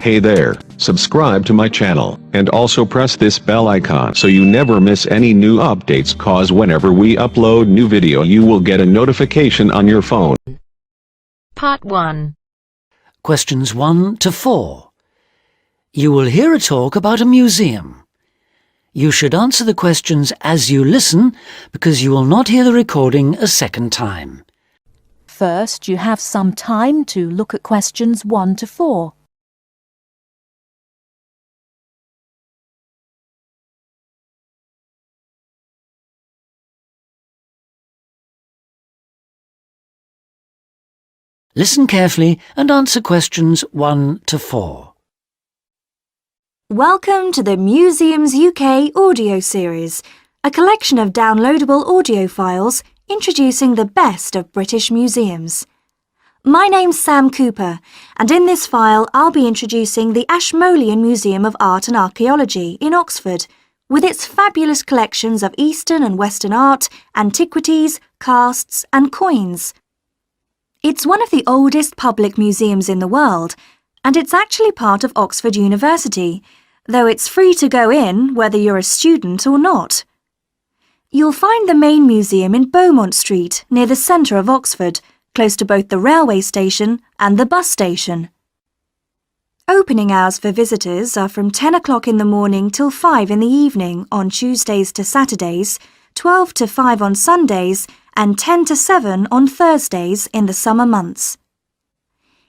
Hey there, subscribe to my channel, and also press this bell icon so you never miss any new updates, cause whenever we upload new video you will get a notification on your phone. Part 1. Questions 1 to 4. You will hear a talk about a museum. You should answer the questions as you listen because you will not hear the recording a second time. First, you have some time to look at questions 1 to 4. Listen carefully and answer questions 1 to 4. Welcome to the Museums UK audio series, a collection of downloadable audio files introducing the best of British museums. My name's Sam Cooper, and in this file I'll be introducing the Ashmolean Museum of Art and Archaeology in Oxford, with its fabulous collections of Eastern and Western art, antiquities, casts and coins. It's one of the oldest public museums in the world, and it's actually part of Oxford University, though it's free to go in whether you're a student or not. You'll find the main museum in Beaumont Street, near the centre of Oxford, close to both the railway station and the bus station. Opening hours for visitors are from 10 o'clock in the morning till 5 in the evening on Tuesdays to Saturdays, 12 to 5 on Sundays, and 10 to 7 on Thursdays in the summer months.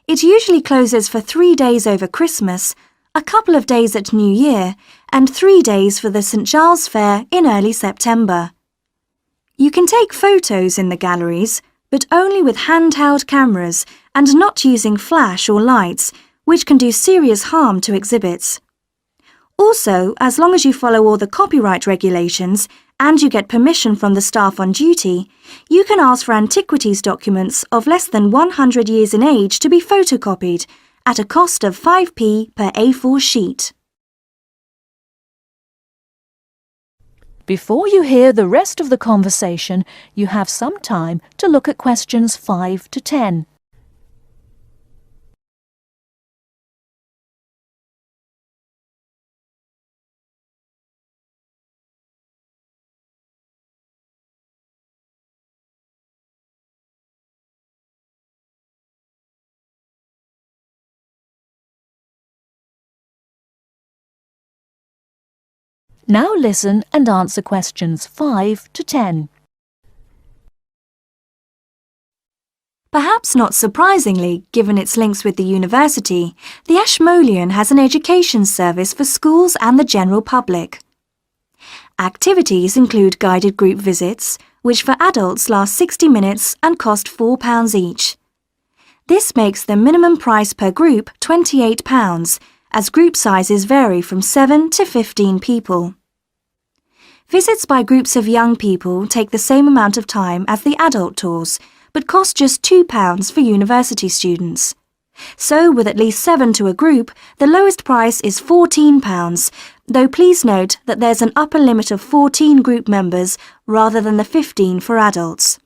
It usually closes for 3 days over Christmas, a couple of days at New Year, and 3 days for the St Giles Fair in early September. You can take photos in the galleries, but only with handheld cameras and not using flash or lights, which can do serious harm to exhibits. Also, as long as you follow all the copyright regulations and you get permission from the staff on duty, you can ask for antiquities documents of less than 100 years in age to be photocopied, at a cost of 5p per A4 sheet. Before you hear the rest of the conversation, you have some time to look at questions 5 to 10. Now listen and answer questions 5 to 10. Perhaps not surprisingly, given its links with the university, the Ashmolean has an education service for schools and the general public. Activities include guided group visits, which for adults last 60 minutes and cost £4 each. This makes the minimum price per group £28, as group sizes vary from 7 to 15 people. Visits by groups of young people take the same amount of time as the adult tours, but cost just £2 for university students. So, with at least 7 to a group, the lowest price is £14, though please note that there's an upper limit of 14 group members rather than the 15 for adults.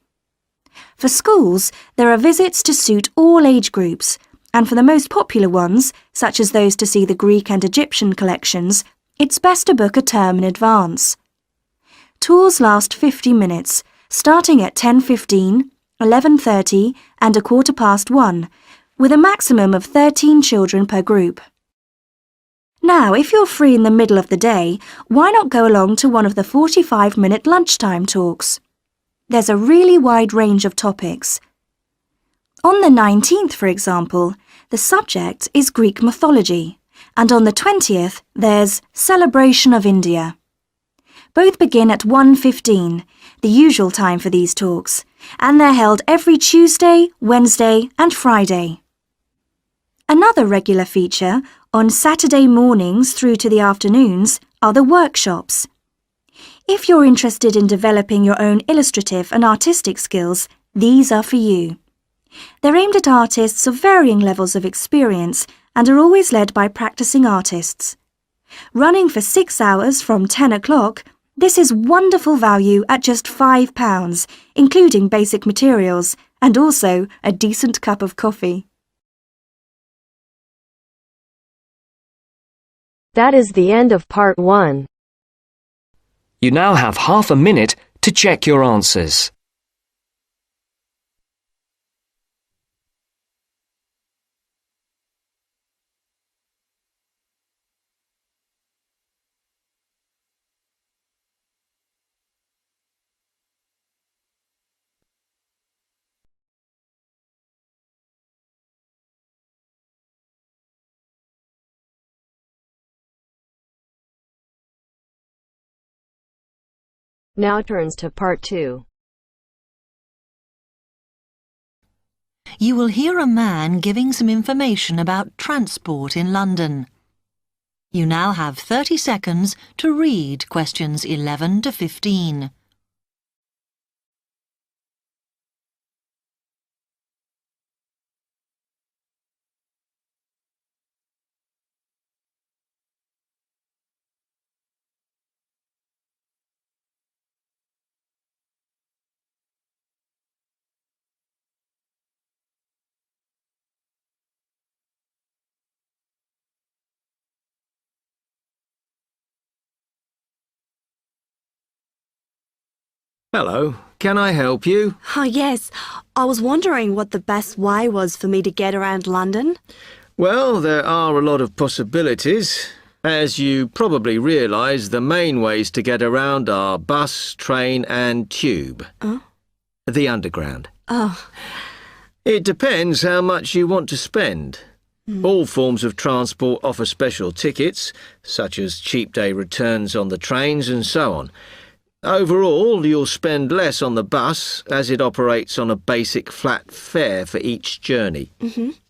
For schools, there are visits to suit all age groups, and for the most popular ones, such as those to see the Greek and Egyptian collections, it's best to book a term in advance. Tours last 50 minutes, starting at 10:15, 11:30 and 1:15, with a maximum of 13 children per group. Now, if you're free in the middle of the day, why not go along to one of the 45-minute lunchtime talks? There's a really wide range of topics. On the 19th, for example, the subject is Greek mythology, and on the 20th, there's Celebration of India. Both begin at 1:15, the usual time for these talks, and they're held every Tuesday, Wednesday and Friday. Another regular feature, on Saturday mornings through to the afternoons, are the workshops. If you're interested in developing your own illustrative and artistic skills, these are for you. They're aimed at artists of varying levels of experience and are always led by practicing artists. Running for 6 hours from 10 o'clock, this is wonderful value at just £5, including basic materials, and also a decent cup of coffee. That is the end of part 1. You now have half a minute to check your answers. Now turns to part 2. You will hear a man giving some information about transport in London. You now have 30 seconds to read questions 11 to 15. Hello, can I help you? Oh, yes. I was wondering what the best way was for me to get around London. Well, there are a lot of possibilities. As you probably realise, the main ways to get around are bus, train and tube. Oh? The Underground. Oh. It depends how much you want to spend. All forms of transport offer special tickets, such as cheap day returns on the trains and so on. Overall, you'll spend less on the bus, as it operates on a basic flat fare for each journey.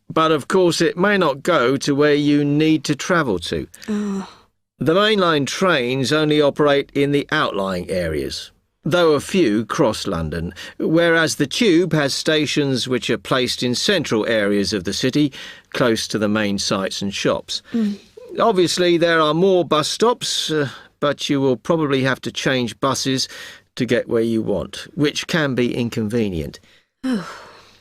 But of course it may not go to where you need to travel to. The mainline trains only operate in the outlying areas, though a few cross London, whereas the tube has stations which are placed in central areas of the city, close to the main sites and shops. Obviously there are more bus stops, but you will probably have to change buses to get where you want, which can be inconvenient.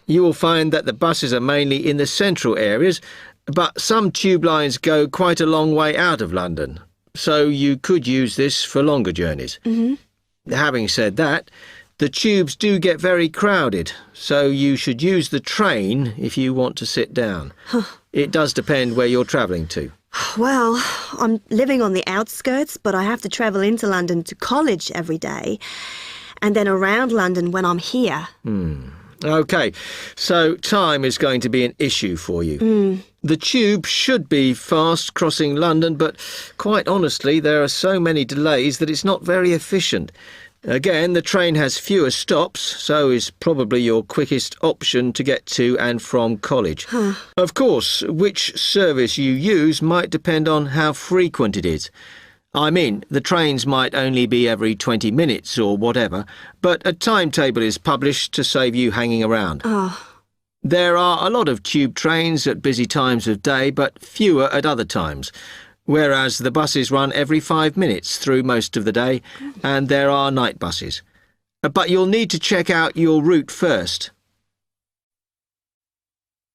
You will find that the buses are mainly in the central areas, but some tube lines go quite a long way out of London, so you could use this for longer journeys. Having said that, the tubes do get very crowded, so you should use the train if you want to sit down. It does depend where you're travelling to. Well, I'm living on the outskirts, but I have to travel into London to college every day, and then around London when I'm here. OK, so time is going to be an issue for you. The tube should be fast crossing London, but quite honestly, there are so many delays that it's not very efficient. Again, the train has fewer stops, so is probably your quickest option to get to and from college. Of course, which service you use might depend on how frequent it is. I mean, the trains might only be every 20 minutes or whatever, but a timetable is published to save you hanging around. There are a lot of tube trains at busy times of day, but fewer at other times. Whereas the buses run every 5 minutes through most of the day, and there are night buses. But you'll need to check out your route first.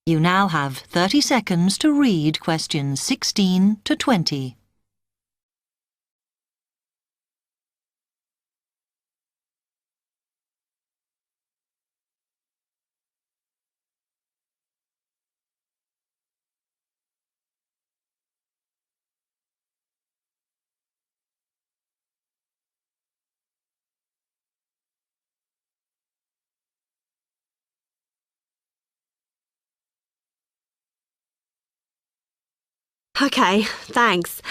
You now have 30 seconds to read questions 16 to 20. OK, thanks.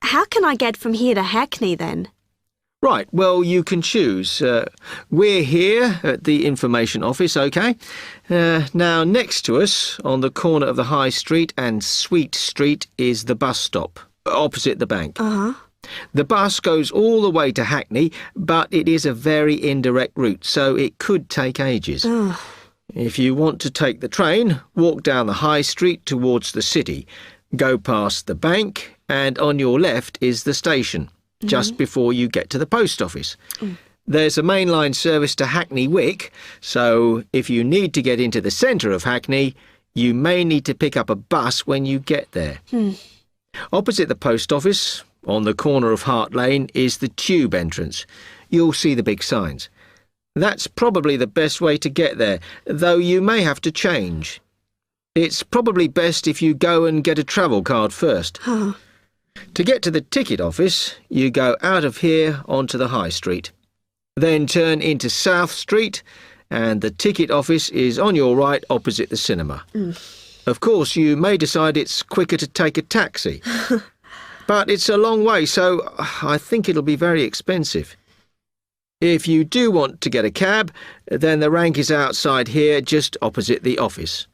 How can I get from here to Hackney then? Right, well, you can choose. We're here at the information office, OK? Now, next to us, on the corner of the High Street and Sweet Street, is the bus stop, opposite the bank. The bus goes all the way to Hackney, but it is a very indirect route, so it could take ages. If you want to take the train, walk down the High Street towards the city. Go past the bank, and on your left is the station, just before you get to the post office. There's a mainline service to Hackney Wick, so if you need to get into the centre of Hackney, you may need to pick up a bus when you get there. Opposite the post office, on the corner of Hart Lane, is the tube entrance. You'll see the big signs. That's probably the best way to get there, though you may have to change. It's probably best if you go and get a travel card first. To get to the ticket office, you go out of here onto the High Street. Then turn into South Street, and the ticket office is on your right opposite the cinema. Of course, you may decide it's quicker to take a taxi. But it's a long way, so I think it'll be very expensive. If you do want to get a cab, then the rank is outside here, just opposite the office.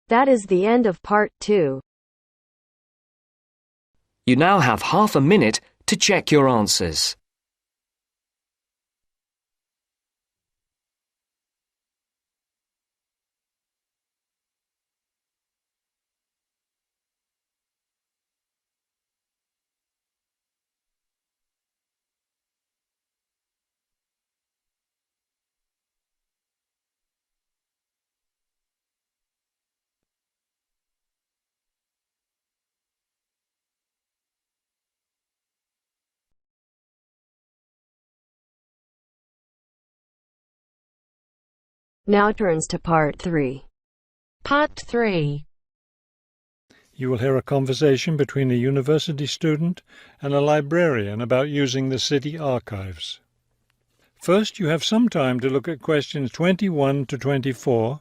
That is the end of part 2. You now have half a minute to check your answers. Now turns to part 3. Part 3. You will hear a conversation between a university student and a librarian about using the city archives. First, you have some time to look at questions 21 to 24.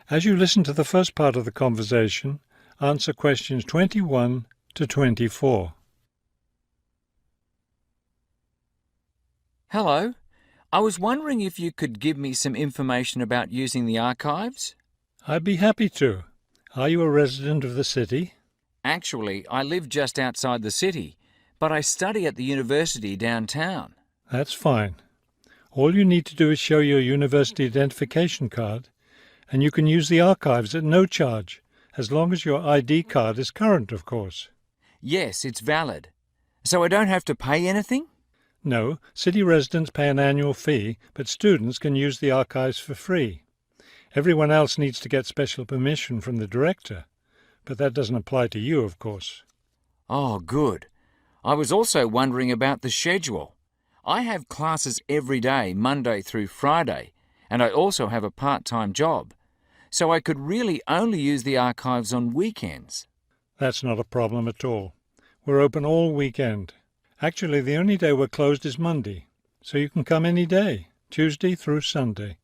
As you listen to the first part of the conversation, answer questions 21 to 24. Hello. I was wondering if you could give me some information about using the archives? I'd be happy to. Are you a resident of the city? Actually, I live just outside the city, but I study at the university downtown. That's fine. All you need to do is show your university identification card, and you can use the archives at no charge, as long as your ID card is current, of course. Yes, it's valid. So I don't have to pay anything? No, city residents pay an annual fee, but students can use the archives for free. Everyone else needs to get special permission from the director, but that doesn't apply to you, of course. Oh, good. I was also wondering about the schedule. I have classes every day, Monday through Friday, and I also have a part-time job, so I could really only use the archives on weekends. That's not a problem at all. We're open all weekend. Actually, the only day we're closed is Monday, so you can come any day, Tuesday through Sunday.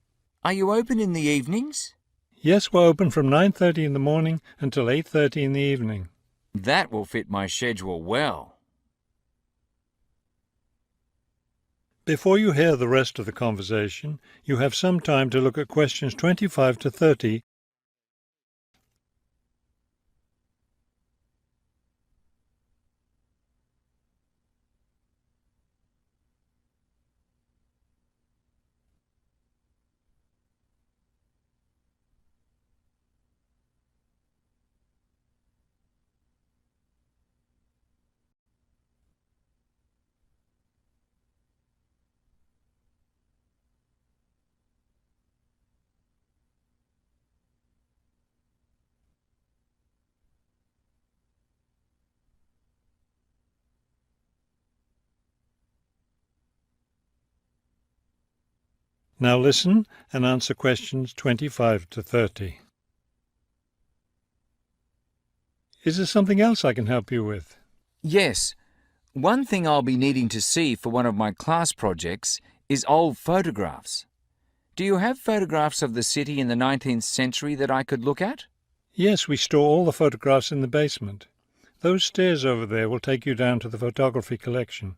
Are you open in the evenings? Yes, we're open from 9:30 in the morning until 8:30 in the evening. That will fit my schedule well. Before you hear the rest of the conversation, you have some time to look at questions 25 to 30. Now listen and answer questions 25 to 30. Is there something else I can help you with? Yes. One thing I'll be needing to see for one of my class projects is old photographs. Do you have photographs of the city in the 19th century that I could look at? Yes, we store all the photographs in the basement. Those stairs over there will take you down to the photography collection.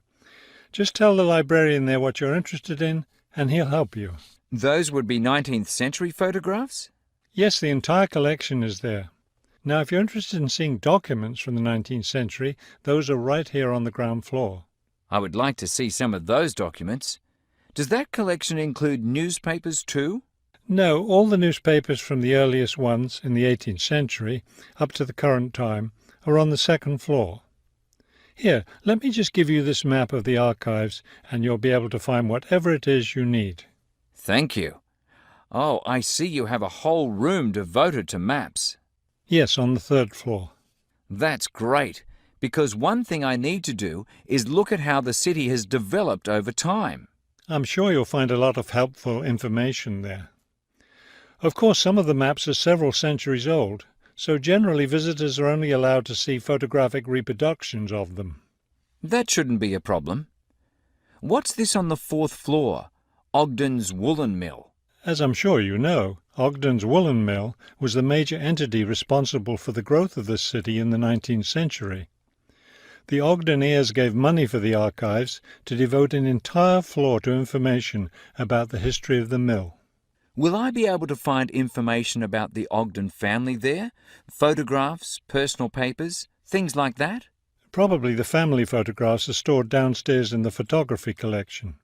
Just tell the librarian there what you're interested in, and he'll help you. Those would be 19th century photographs? Yes, the entire collection is there. Now, if you're interested in seeing documents from the 19th century, those are right here on the ground floor. I would like to see some of those documents. Does that collection include newspapers too? No, all the newspapers from the earliest ones in the 18th century up to the current time are on the second floor. Here, let me just give you this map of the archives and you'll be able to find whatever it is you need. Thank you. Oh, I see you have a whole room devoted to maps. Yes, on the third floor. That's great, because one thing I need to do is look at how the city has developed over time. I'm sure you'll find a lot of helpful information there. Of course, some of the maps are several centuries old, so generally visitors are only allowed to see photographic reproductions of them. That shouldn't be a problem. What's this on the fourth floor? Ogden's Woolen Mill. As I'm sure you know, Ogden's Woolen Mill was the major entity responsible for the growth of this city in the 19th century. The Ogdeniers gave money for the archives to devote an entire floor to information about the history of the mill. Will I be able to find information about the Ogden family there? Photographs, personal papers, things like that? Probably the family photographs are stored downstairs in the photography collection.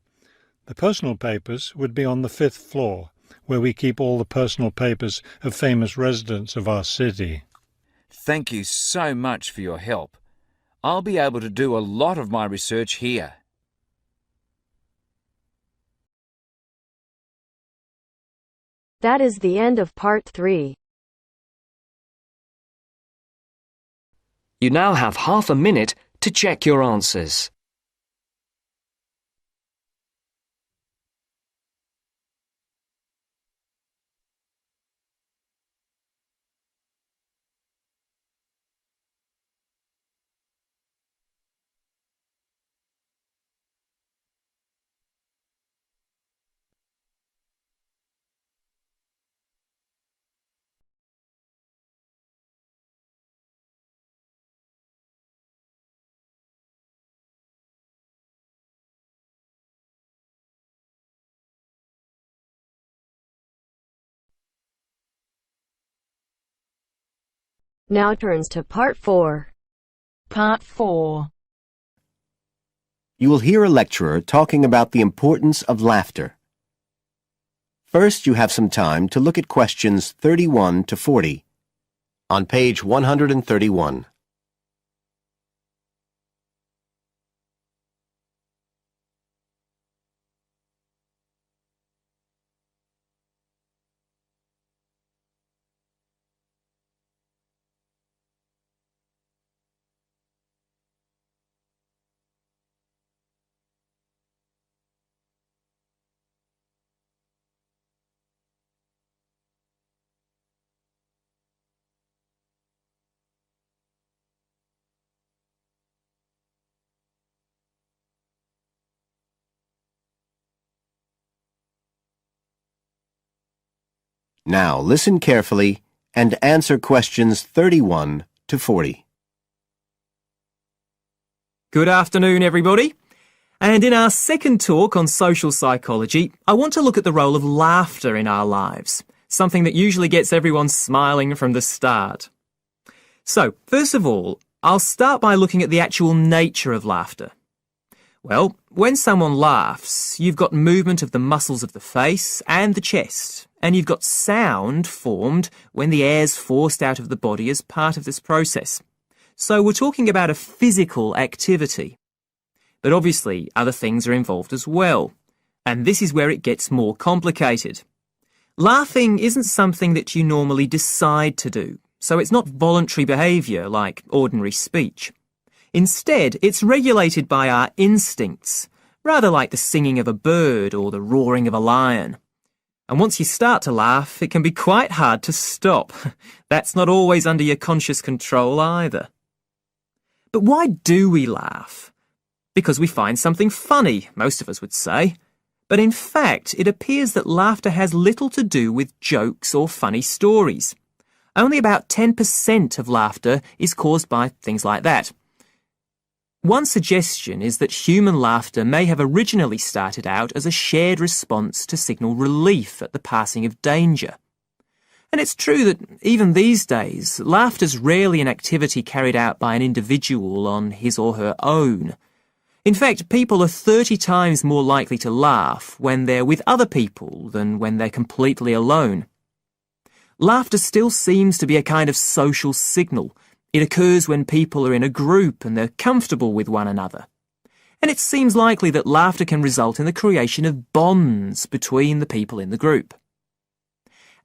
The personal papers would be on the fifth floor, where we keep all the personal papers of famous residents of our city. Thank you so much for your help. I'll be able to do a lot of my research here. That is the end of part 3. You now have half a minute to check your answers. Now turns to part 4. Part 4. You will hear a lecturer talking about the importance of laughter. First, you have some time to look at questions 31 to 40 on page 131. Now listen carefully and answer questions 31 to 40. Good afternoon, everybody. And in our second talk on social psychology, I want to look at the role of laughter in our lives, something that usually gets everyone smiling from the start. So, first of all, I'll start by looking at the actual nature of laughter. Well, when someone laughs, you've got movement of the muscles of the face and the chest, and you've got sound formed when the air's forced out of the body as part of this process. So we're talking about a physical activity. But obviously, other things are involved as well, and this is where it gets more complicated. Laughing isn't something that you normally decide to do, so it's not voluntary behaviour like ordinary speech. Instead, it's regulated by our instincts, rather like the singing of a bird or the roaring of a lion. And once you start to laugh, it can be quite hard to stop. That's not always under your conscious control either. But why do we laugh? Because we find something funny, most of us would say. But in fact, it appears that laughter has little to do with jokes or funny stories. Only about 10% of laughter is caused by things like that. One suggestion is that human laughter may have originally started out as a shared response to signal relief at the passing of danger. And it's true that even these days, laughter's rarely an activity carried out by an individual on his or her own. In fact, people are 30 times more likely to laugh when they're with other people than when they're completely alone. Laughter still seems to be a kind of social signal. It occurs when people are in a group and they're comfortable with one another. And it seems likely that laughter can result in the creation of bonds between the people in the group.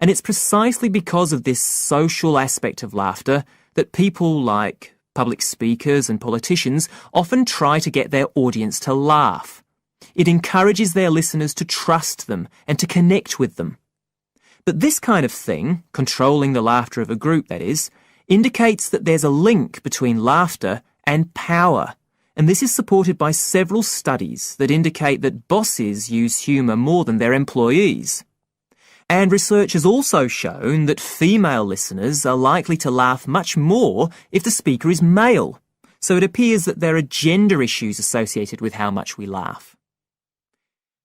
And it's precisely because of this social aspect of laughter that people like public speakers and politicians often try to get their audience to laugh. It encourages their listeners to trust them and to connect with them. But this kind of thing, controlling the laughter of a group that is, indicates that there's a link between laughter and power. And this is supported by several studies that indicate that bosses use humour more than their employees. And research has also shown that female listeners are likely to laugh much more if the speaker is male. So it appears that there are gender issues associated with how much we laugh.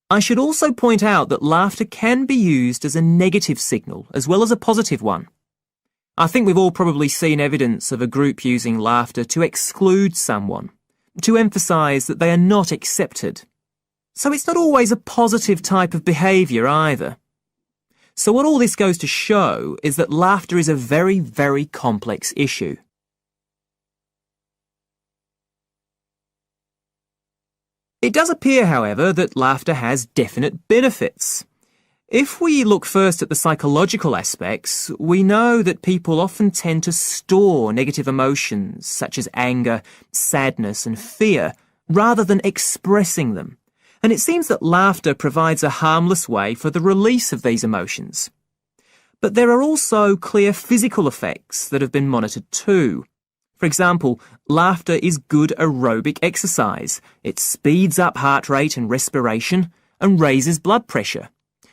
I should also point out that laughter can be used as a negative signal as well as a positive one. I think we've all probably seen evidence of a group using laughter to exclude someone, to emphasise that they are not accepted. So it's not always a positive type of behaviour either. So what all this goes to show is that laughter is a very, very complex issue. It does appear, however, that laughter has definite benefits. If we look first at the psychological aspects, we know that people often tend to store negative emotions such as anger, sadness and fear, rather than expressing them. And it seems that laughter provides a harmless way for the release of these emotions. But there are also clear physical effects that have been monitored too. For example, laughter is good aerobic exercise. It speeds up heart rate and respiration and raises blood pressure.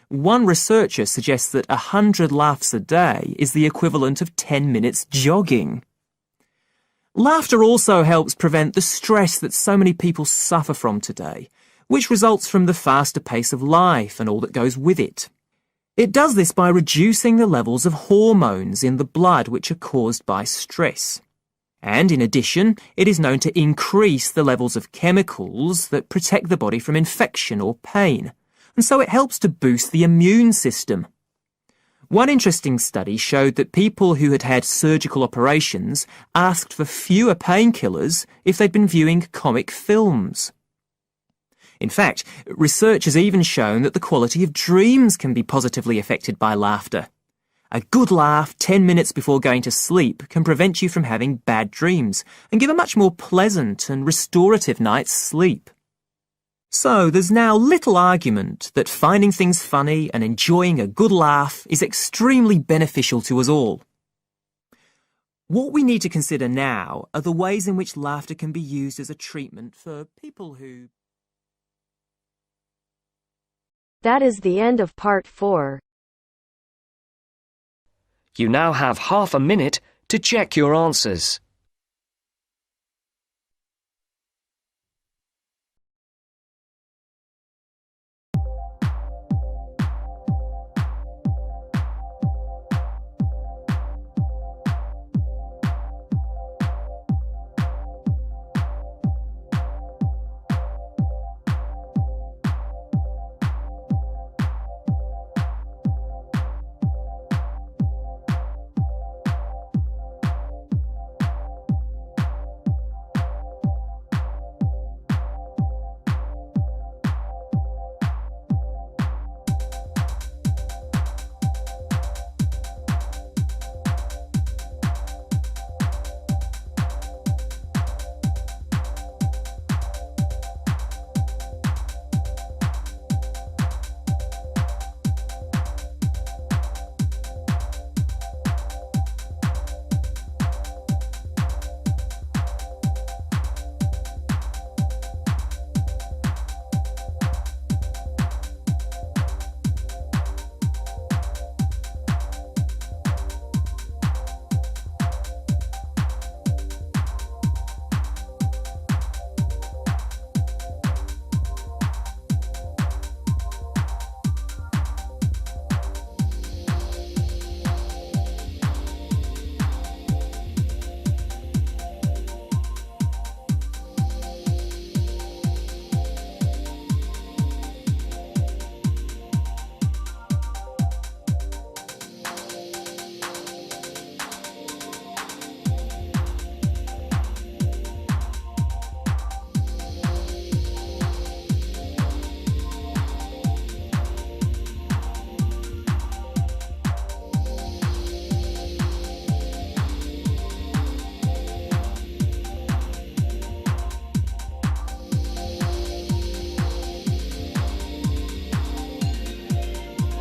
One researcher suggests that 100 laughs a day is the equivalent of 10 minutes jogging. Laughter also helps prevent the stress that so many people suffer from today, which results from the faster pace of life and all that goes with it. It does this by reducing the levels of hormones in the blood which are caused by stress. And in addition, it is known to increase the levels of chemicals that protect the body from infection or pain, and so it helps to boost the immune system. One interesting study showed that people who had had surgical operations asked for fewer painkillers if they'd been viewing comic films. In fact, research has even shown that the quality of dreams can be positively affected by laughter. A good laugh 10 minutes before going to sleep can prevent you from having bad dreams and give a much more pleasant and restorative night's sleep. So there's now little argument that finding things funny and enjoying a good laugh is extremely beneficial to us all. What we need to consider now are the ways in which laughter can be used as a treatment for people who... That is the end of part 4. You now have half a minute to check your answers.